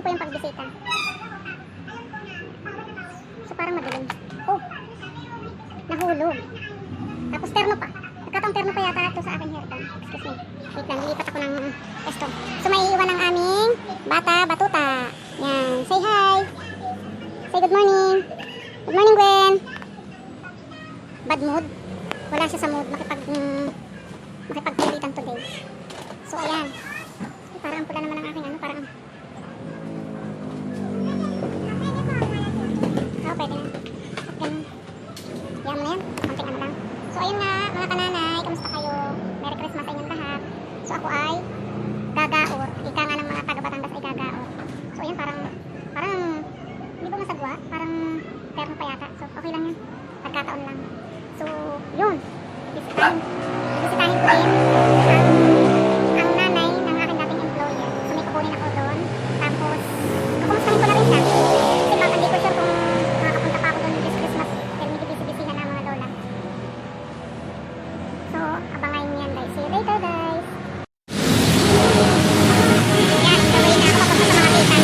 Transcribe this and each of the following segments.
po yung pagbisita. So parang madilim. Oh, nahulog. Tapos terno pa. Nagkataong terno pa yata ito sa aking hairpan. Excuse me. Wait lang, lilipat ako ng esto. So may iwan ng aming bata, batuta. Yan, say hi. Say good morning. Good morning, Gwen. Bad mood. Wala siya sa mood makipagpilitan today. So ayan. Parang pula naman ang aking ano, parang pwede na. At ganun. Yan mo na yan. Konting ano lang. So ayun nga, mga kananay, kamusta kayo? Merry Christmas sa inyong lahat. So ako ay gagaor. Ika nga ng mga taga-Batangas ay gagaor. So ayun, parang hindi ba masagwa? Parang terno pa yata. So okay lang yan. Nagkataon lang. So yun. Bisitahin ko din ang nanay ng aking dating employer. So may kukunin ako doon. Tapos kukumustahin ko na rin siya. Kasi parang hindi ko sure kung makakapunta pa ako doon this Christmas. Pero medyo busy-busy na mga lola. So abangan nyo yan guys. See you later guys. Yan, gawin na ako papunta sa mga kita.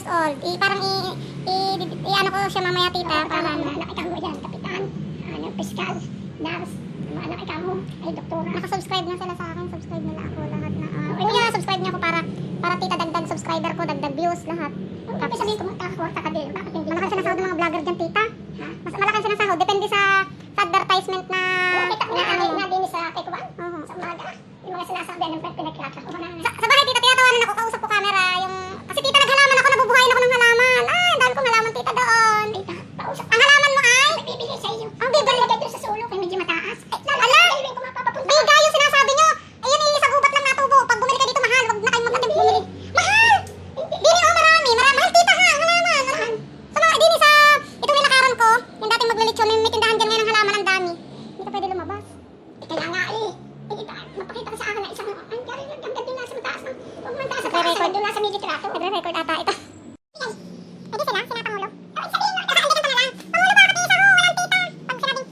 old. Parang i-ano ko siya mamaya tita. Para anak ikaw mo dyan, kapitan, piskal, nurse, anak ikaw mo, ay doktora. Nakasubscribe na sila sa akin. Subscribe nila ako lahat na. Kuya, subscribe niyo ako para Para tita, dagdag subscriber ko, dagdag views, lahat. Tapos sabihin ko, magkakakwarta ka din. Bakit hindi? Malaki sinasahod ng mga vlogger dyan, tita. Mas malaki sinasahod. Depende sa advertisement na... Kita ko na din sa kay Kuban. Sa umaga. Yung mga sinasabi ng pinagkilata ko. Sa bahay, tita, tinatawanan ako, kausap ko camera. Kasi tita, naghalaman ako, nabubuhayin ako ng halaman. Ay, ang dami kong halaman, tita, doon. Tita, pausap. Ang halaman mo ay? Bibili sa iyo. Ang bibili ka doon sa sulok, ay medyo mataas. Ala! Biga yung sinasabi nyo. Ayun, sa gubat lang natubo. Pag bumili ka dito, mahal. Huwag na kayong magkatib bumili. Mahal! Dini, marami. Mahal, tita, ha? Ang halaman. Sa mga, dini sa, itong nilakaran ko, yung dating maglilitsyon, may tindahan dyan ngayon ng halaman, ang dami. Hindi ka pwede lumabas. Kaya nga eh. Mapakita ka sa akin na isang, ang gari lang, hanggang doon nasa mataas ng, mataas sa taas, doon nasa medyo trato. Nagre-record ata ito. Pwede sila, sila Pangulo. Sabihin mo, kakaandikan ka na lang. Pangulo, bakit isa mo? Walang tita. Pag sinabing,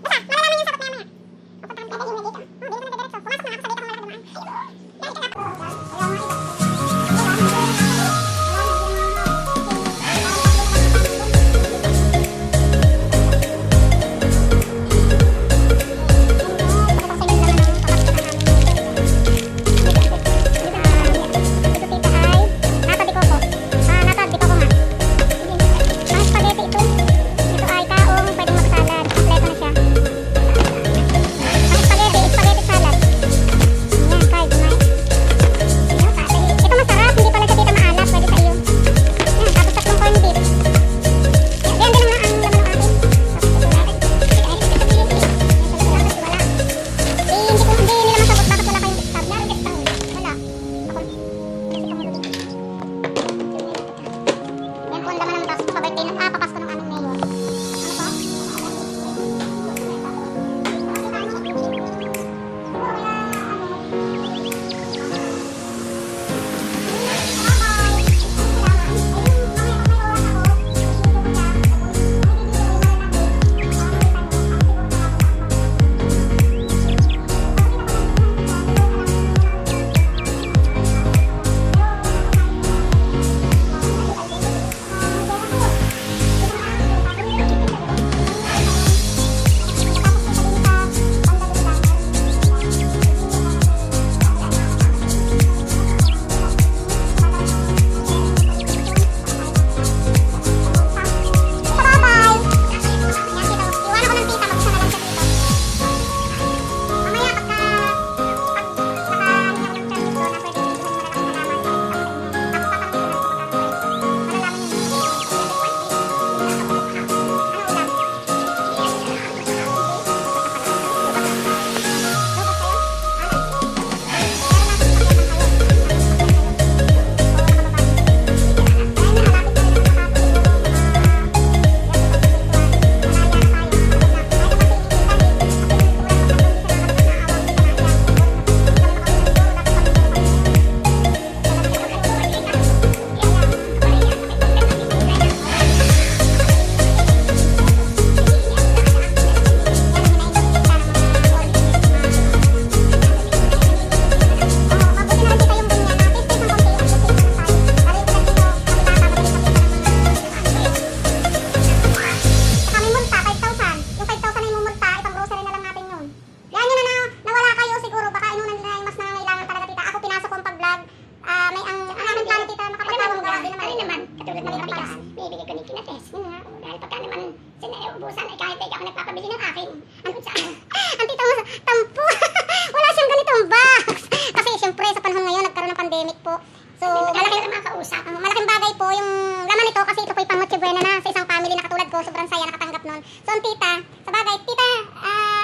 basta, malalaman yung sagot maya-maya. Pupuntahan ka na dito. Hindi ka na nagdiretso. Pumasok na ako, sabi ka kung malaki dumaan. Dahil ka na. Ubusan ay kahit ay ako nagpapabili ng akin. Ano sa ang tita mo, tampo. Wala siyang ganitong box. Kasi siyempre sa panahon ngayon nagkaroon ng pandemic po. So, malaking makausap. Malaking bagay po yung laman nito kasi ito po yung pang-Noche Buena na sa isang family na katulad ko. Sobrang saya nakatanggap nun. So, ang tita, sa bagay, tita,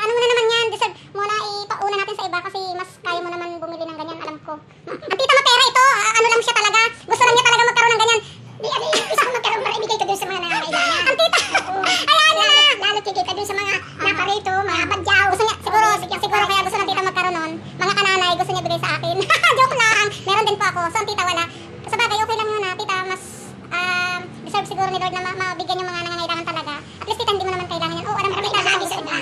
ano mo na naman yan? Deserve mo na ipauna natin sa iba kasi mas kaya mo naman bumili ng ganyan, alam ko. Ang tita mapera ito, ano lang siya talaga. Gusto lang niya talaga magkaroon ng ganyan. Di, isa ko magkaroon para ibigay ko dun sa mga nangangailangan. Ang tita, ayan na. Lalo kikita dun sa mga naparito, mga badyaw. Gusto niya, siguro kaya gusto ng tita magkaroon nun. Mga kananay, gusto niya bigay sa akin. Joke lang. Meron din po ako. So, ang tita wala. Sa bagay, okay lang yun na, tita, mas deserve siguro ni Lord na mabigyan yung mga nangangailangan talaga. At least, tita, hindi mo naman kailangan yan. Oh, alam mo, tita, sabi sa iba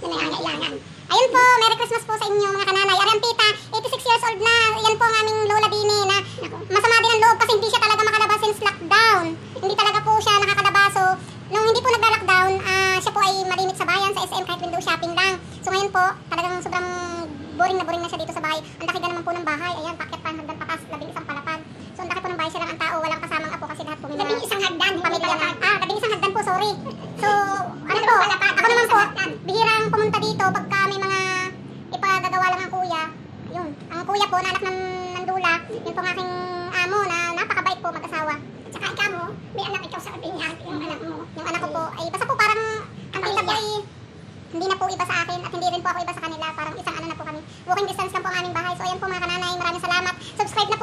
na nangangailangan. Ayun po, Merry Christmas po sa inyo, mga kananay. Ayan, tita, 86 years old na. Yan po ang aming Lola Dini na masama din ang loob kasi hindi siya talaga makalabas since lockdown. Hindi talaga po siya nakakalabas. So, nung hindi po nagla-lockdown, siya po ay malimit sa bayan, sa SM, kahit window shopping lang. So, ngayon po, talagang sobrang boring na siya dito sa bahay. Ang laki naman po ng bahay. Ayan, pakyat pa hanggang patas, 11 palapag. Sorry. So, ano po, ako naman po, bihirang pumunta dito pagka may mga ipagagawa lang ang kuya. Yun, ang kuya po, na anak ng dula, yun pong aking amo na napakabait po mag-asawa. Tsaka ikaw mo, may anak ikaw sa Pinyag, yung anak mo. Yung anak ko po, ay basta po parang, ang tita po ay, hindi na po iba sa akin at hindi rin po ako iba sa kanila. Parang isang ano na po kami. Walking distance lang po ang aming bahay. So ayan po mga kananay, maraming salamat. Subscribe na po